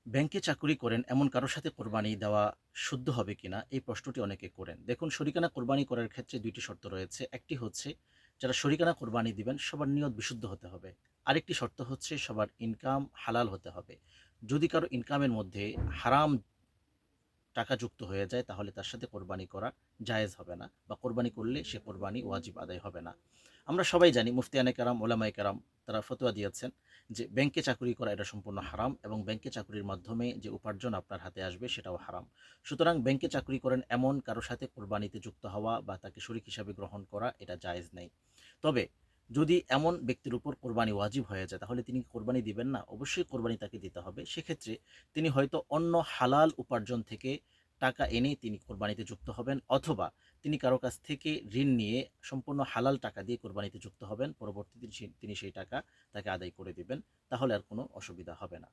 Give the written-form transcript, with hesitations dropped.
ব্যাংকে চাকুরি করেন এমন কারো সাথে কোরবানি দেওয়া শুদ্ধ হবে কিনা এই প্রশ্নটি অনেকে করেন। দেখুন, শরিকানা কোরবানি করার ক্ষেত্রে ২টি শর্ত রয়েছে। একটি হচ্ছে যারা শরিকানা কোরবানি দিবেন সবার নিয়ত বিশুদ্ধ হতে হবে। আরেকটি শর্ত হচ্ছে সবার ইনকাম হালাল হতে হবে। যদি কারো ইনকামের মধ্যে হারাম টাকা যুক্ত হয়ে যায় তাহলে তার সাথে কোরবানি করা জায়েজ হবে না, বা কোরবানি করলে সে কোরবানি ওয়াজিব আদায় হবে না। আমরা সবাই জানি মুফতিয়ানে কেরাম, ওলামায়ে কেরাম তারা ফতোয়া দিয়েছেন যে ব্যাংকে চাকরি করা এটা সম্পূর্ণ হারাম, এবং ব্যাংকে চাকরির মাধ্যমে যে উপার্জন আপনার হাতে আসবে সেটাও হারাম। সুতরাং ব্যাংকে চাকরি করেন এমন কারো সাথে কোরবানিতে যুক্ত হওয়া বা তাকে শরীক হিসাবে গ্রহণ করা এটা জায়েজ নেই। তবে যদি এমন ব্যক্তির উপর কোরবানি ওয়াজিব হয়ে যায় তাহলে তিনি কোরবানি দিবেন না? অবশ্যই কোরবানি তাকে দিতে হবে। সেক্ষেত্রে তিনি হয়তো অন্য হালাল উপার্জন থেকে টাকা এনে তিনি কোরবানিতে যুক্ত হবেন, অথবা তিনি কারো কাছ থেকে ঋণ নিয়ে সম্পূর্ণ হালাল টাকা দিয়ে কোরবানিতে যুক্ত হবেন। পরবর্তীতে তিনি সেই টাকা তাকে আদায় করে দিবেন। তাহলে আর কোনো অসুবিধা হবে না।